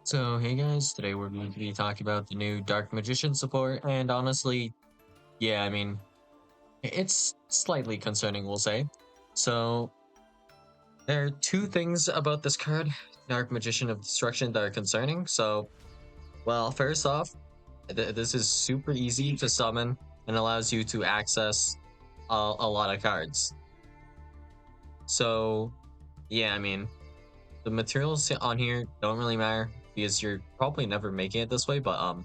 So, hey guys, today we're going to be talking about the new Dark Magician support, and honestly, yeah, I mean, it's slightly concerning, we'll say. So, there are two things about this card, Dark Magician of Destruction, that are concerning. So, well, first off, this is super easy to summon and allows you to access a lot of cards. So, yeah, I mean, the materials on here don't really matter because you're probably never making it this way, but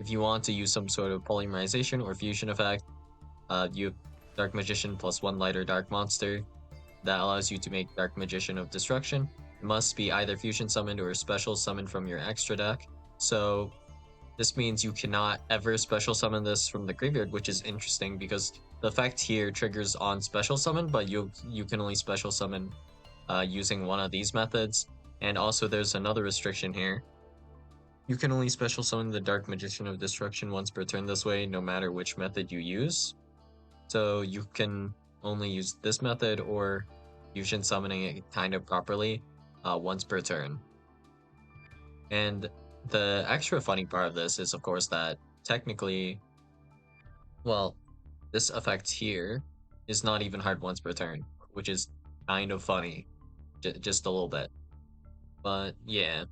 if you want to use some sort of polymerization or fusion effect, you have Dark Magician plus one lighter Dark Monster that allows you to make Dark Magician of Destruction. It must be either fusion summoned or special summoned from your extra deck. So this means you cannot ever special summon this from the graveyard, which is interesting because the effect here triggers on special summon, but you can only special summon using one of these methods. And also there's another restriction here. You can only special summon the Dark Magician of Destruction once per turn this way, no matter which method you use. So you can only use this method or fusion summoning it kind of properly once per turn. And the extra funny part of this is, of course, that technically, well, this effect here is not even hard once per turn, which is kind of funny, just a little bit. But yeah,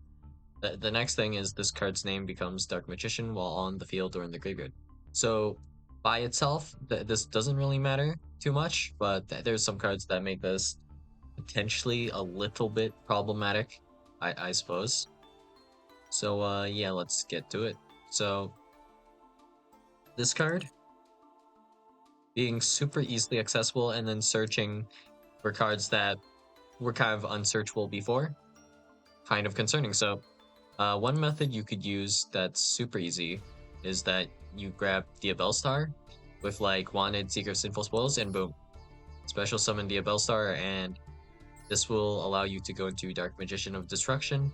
the next thing is this card's name becomes Dark Magician while on the field or in the graveyard. So by itself, this doesn't really matter too much, but there's some cards that make this potentially a little bit problematic, I suppose. So yeah, let's get to it. So this card being super easily accessible and then searching for cards that were kind of unsearchable before, kind of concerning. So one method you could use that's super easy is that you grab the Bellstar with like wanted Seeker of Sinful Spoils and boom, special summon the Bellstar, and this will allow you to go into Dark Magician of Destruction.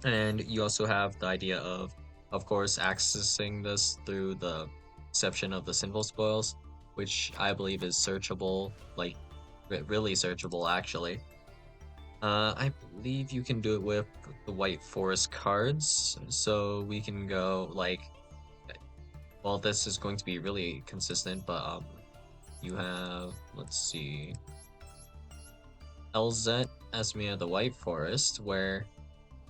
And you also have the idea of course, accessing this through the exception of the Sinful Spoils, which I believe is searchable, like really searchable actually. I believe you can do it with the White Forest cards, so we can go like, well, this is going to be really consistent, but you have, let's see, LZ Esmia the White Forest, where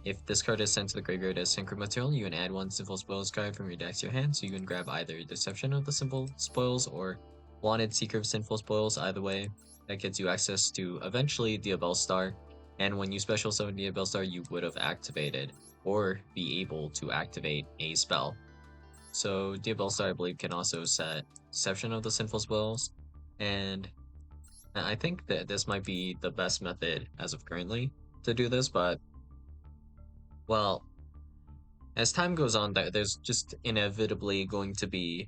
if this card is sent to the graveyard as synchro material, you can add one Simple Spoils card from your deck to your hand, so you can grab either Deception of the Simple Spoils or Wanted Seeker of Sinful Spoils. Either way, that gets you access to eventually the Star, and when you special summon the Star, you would have activated or be able to activate a spell. So Star, I believe, can also set Deception of the Sinful Spoils, and I think that this might be the best method as of currently to do this, but well, as time goes on, there's just inevitably going to be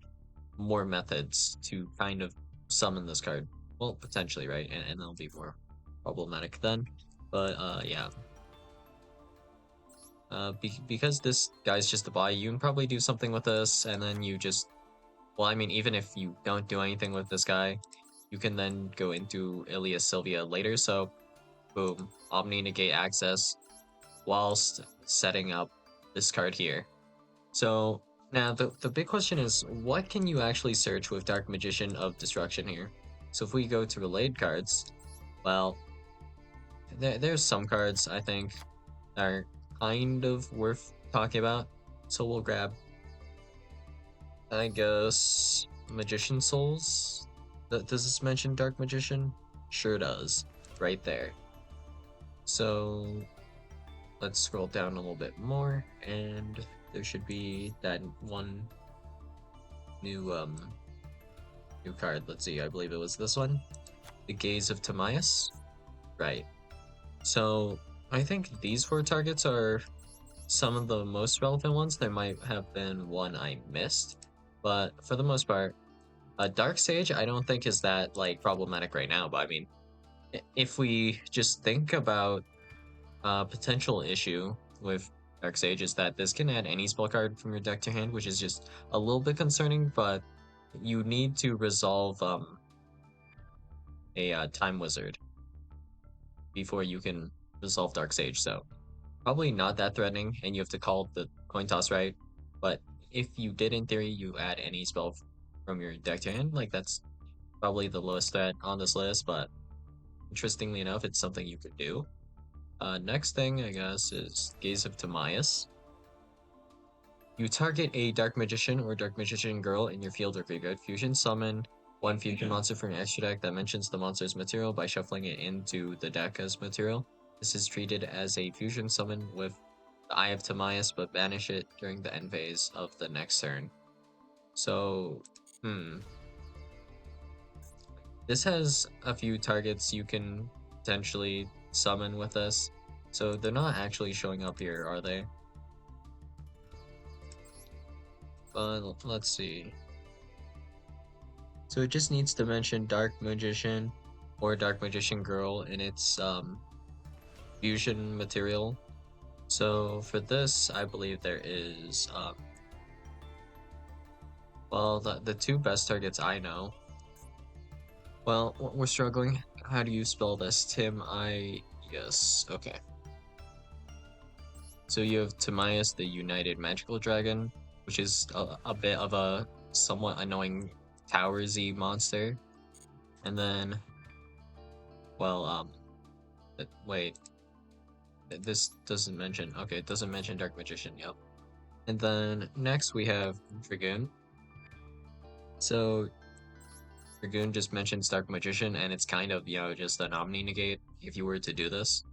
more methods to kind of summon this card. Well, potentially, right? And they'll be more problematic then. But yeah. Because this guy's just a buy, you can probably do something with this, and then you just... Well, I mean, even if you don't do anything with this guy, you can then go into Ilias Sylvia later, so boom, Omni Negate access, whilst setting up this card here. So now the big question is, what can you actually search with Dark Magician of Destruction here? So if we go to related cards, well, there's some cards I think that are kind of worth talking about. So we'll grab, I guess, Magician Souls. Does this mention Dark Magician? Sure does, right there. So let's scroll down a little bit more, and there should be that one new new card. Let's see, I believe it was this one, the Gaze of Timaeus. Right. So I think these four targets are some of the most relevant ones. There might have been one I missed, but for the most part, Dark Sage I don't think is that like problematic right now. But I mean, if we just think about a potential issue with Dark Sage is that this can add any spell card from your deck to hand, which is just a little bit concerning, but you need to resolve a Time Wizard before you can resolve Dark Sage. So probably not that threatening, and you have to call the coin toss right. But if you did, in theory, you add any spell from your deck to your hand, like that's probably the lowest threat on this list. But interestingly enough, it's something you could do. Next thing, I guess, is Gaze of Timaeus. You target a Dark Magician or Dark Magician Girl in your field or graveyard. Fusion summon one fusion monster from your extra deck that mentions the monster's material by shuffling it into the deck as material. This is treated as a fusion summon with the Eye of Timaeus, but banish it during the end phase of the next turn. So, this has a few targets you can potentially summon with this. So they're not actually showing up here, are they? But let's see. So it just needs to mention Dark Magician or Dark Magician Girl in its fusion material. So for this, I believe there is well, the two best targets I know. Well, we're struggling. How do you spell this? Tim, I yes. Okay. So you have Timaeus, the United Magical Dragon, which is a bit of a somewhat annoying towersy monster. And then, well, wait, this doesn't mention. Okay, it doesn't mention Dark Magician. Yep. And then next we have Dragoon. So Dragoon just mentions Dark Magician, and it's kind of just an Omni negate if you were to do this.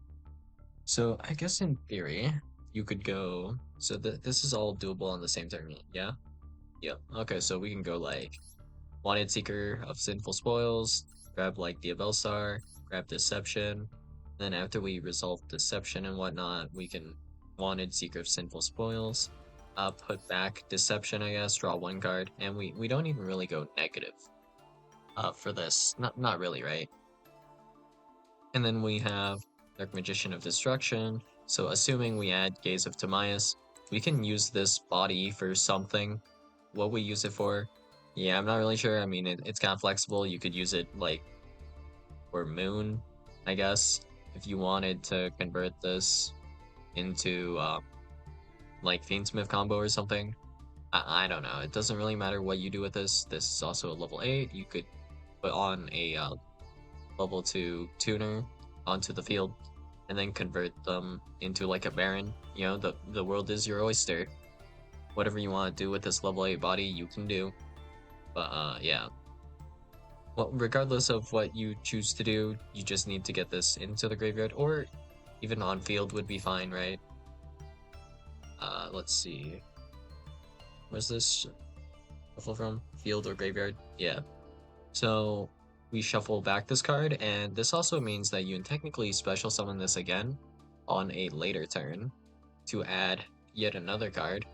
So I guess in theory you could go. So this is all doable on the same turn. Yeah. Yep. Okay, so we can go like Wanted Seeker of Sinful Spoils, grab like the Abelstar, grab Deception. Then after we resolve Deception and whatnot, we can Wanted Seeker of Sinful Spoils, put back Deception, I guess, draw one card, and we don't even really go negative for this. Not really, right? And then we have Dark Magician of Destruction. So assuming we add Gaze of Timaeus, we can use this body for something. What we use it for? Yeah, I'm not really sure. I mean, it's kind of flexible. You could use it like for Moon, I guess, if you wanted to convert this into like Fiendsmith combo or something. I don't know. It doesn't really matter what you do with this. This is also a level 8. You could put on a level 2 tuner onto the field and then convert them into like a Baron. The world is your oyster. Whatever you want to do with this level 8 body, you can do. But yeah. Well, regardless of what you choose to do, you just need to get this into the graveyard, or even on field would be fine, right? Let's see. Where's this shuffle from? Field or graveyard? Yeah. So we shuffle back this card, and this also means that you can technically special summon this again on a later turn to add yet another card,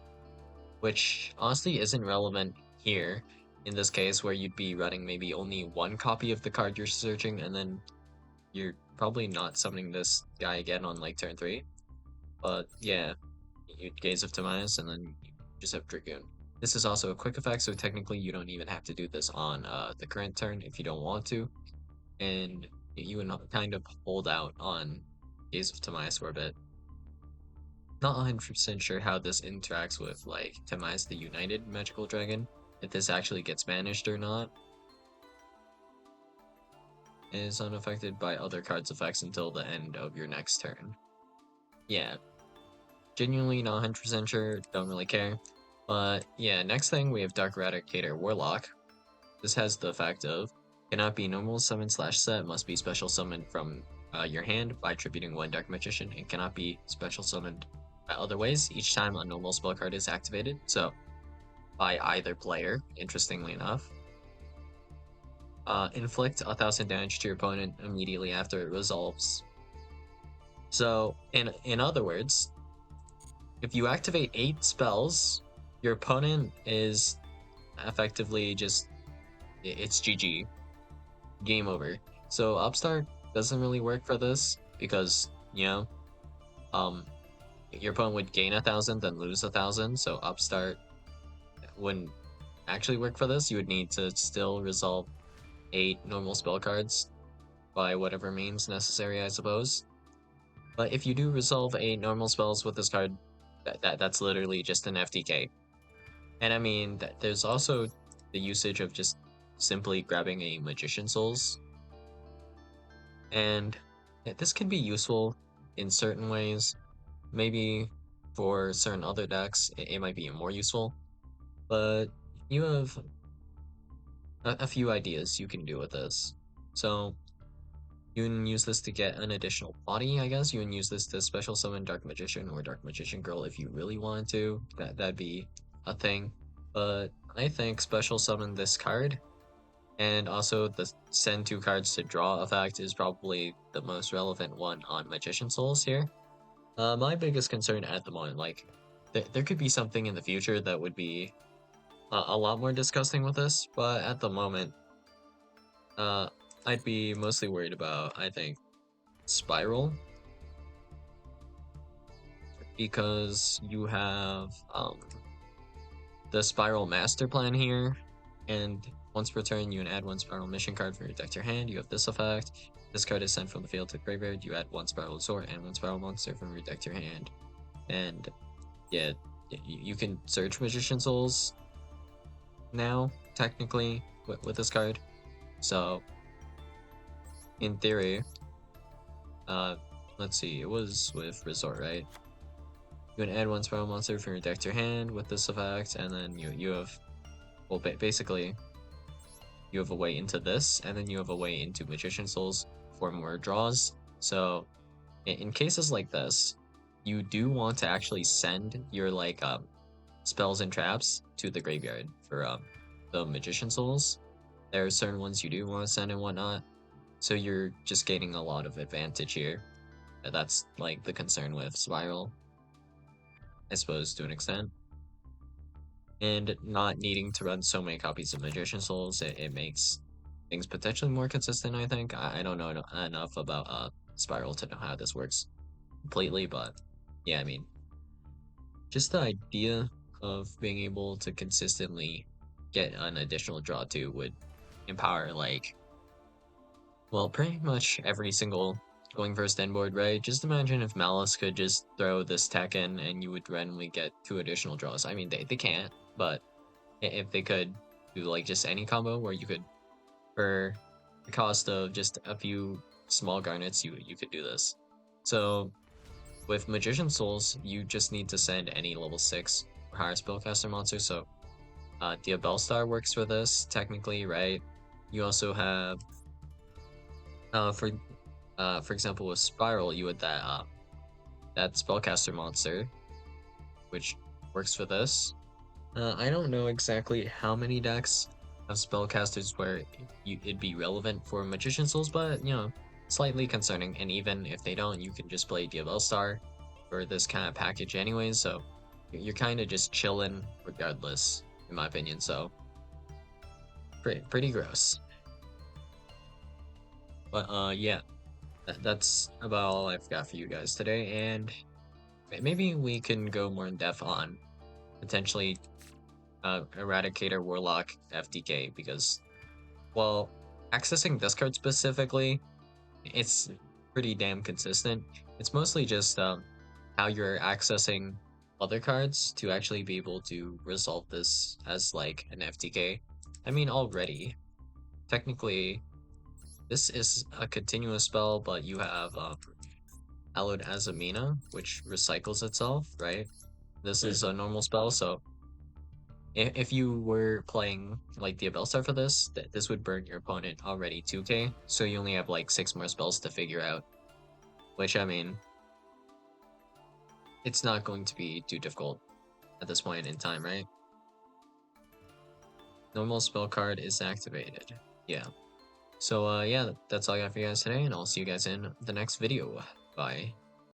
which honestly isn't relevant here in this case, where you'd be running maybe only one copy of the card you're searching, and then you're probably not summoning this guy again on like turn 3. But yeah, you Gaze of Timaeus, and then you just have Dragoon. This is also a quick effect, so technically you don't even have to do this on the current turn if you don't want to. And you can kind of hold out on Gaze of Timaeus for a bit. Not 100% sure how this interacts with like Timaeus the United Magical Dragon, if this actually gets banished or not. It is unaffected by other cards' effects until the end of your next turn. Yeah, genuinely not 100% sure, don't really care. But yeah, next thing we have Dark Eradicator Warlock. This has the effect of cannot be normal summon / set, must be special summoned from your hand by attributing one Dark Magician, and cannot be special summoned by other ways each time a normal spell card is activated. So by either player, interestingly enough. Inflict 1,000 damage to your opponent immediately after it resolves. So in other words, if you activate 8 spells, your opponent is effectively just it's GG. Game over. So Upstart doesn't really work for this because, your opponent would gain 1,000, then lose 1,000. So Upstart wouldn't actually work for this. You would need to still resolve 8 normal spell cards by whatever means necessary, I suppose. But if you do resolve a normal spells with this card, that's literally just an FTK. And I mean, there's also the usage of just simply grabbing a Magician Souls. And this can be useful in certain ways. Maybe for certain other decks, it might be more useful. But you have a few ideas you can do with this. So you can use this to get an additional body, I guess. You can use this to special summon Dark Magician or Dark Magician Girl if you really wanted to. That'd be a thing. But I think special summon this card and also the send 2 cards to draw effect is probably the most relevant one on Magician Souls here. My biggest concern at the moment, like, there could be something in the future that would be a lot more disgusting with this, but at the moment, uh, I'd be mostly worried about, I think, Spiral, because you have the Spiral Master Plan here, and once per turn, you can add 1 Spiral Mission card from your deck to your hand. You have this effect. This card is sent from the field to the graveyard. You add 1 Spiral Sword and 1 Spiral Monster from your deck to your hand. And yeah, you can search Magician Souls now, technically, with this card. So, in theory, let's see, it was with Resort, right? You can add 1 Spiral Monster from your deck to your hand with this effect, and then you have, well, basically, you have a way into this, and then you have a way into Magician Souls for more draws. So, in cases like this, you do want to actually send your, like, spells and traps to the graveyard for the Magician Souls. There are certain ones you do want to send and whatnot, so you're just gaining a lot of advantage here. That's like the concern with Spiral, I suppose, to an extent. And not needing to run so many copies of Magician Souls, it makes things potentially more consistent, I think. I don't know enough about Spiral to know how this works completely, but yeah, I mean, just the idea of being able to consistently get an additional draw too would empower, like, well, pretty much every single going first end board, right? Just imagine if Malice could just throw this tech in and you would randomly get 2 additional draws. I mean, they can't, but if they could do like just any combo where you could, for the cost of just a few small garnets, you could do this. So with Magician Souls, you just need to send any level 6 or higher spellcaster monster. So Diabellstar works for this, technically, right? You also have, for example, with Spiral, you had that spellcaster monster, which works for this. I don't know exactly how many decks have spellcasters where it'd be relevant for Magician Souls, but you know, slightly concerning. And even if they don't, you can just play Diabellstar for this kind of package anyways. So you're kind of just chilling regardless, in my opinion. So pretty gross. But yeah, that's about all I've got for you guys today, and maybe we can go more in depth on potentially Eradicator Warlock FDK, because, well, accessing this card specifically, it's pretty damn consistent. It's mostly just how you're accessing other cards to actually be able to resolve this as like an FTK. I mean, already, technically, this is a continuous spell, but you have Hallowed Azamina, which recycles itself, right? This is a normal spell, so if you were playing like the Abelstar for this, this would burn your opponent already 2k, so you only have like 6 more spells to figure out. Which, I mean, it's not going to be too difficult at this point in time, right? Normal spell card is activated. Yeah. So yeah, that's all I got for you guys today, and I'll see you guys in the next video. Bye.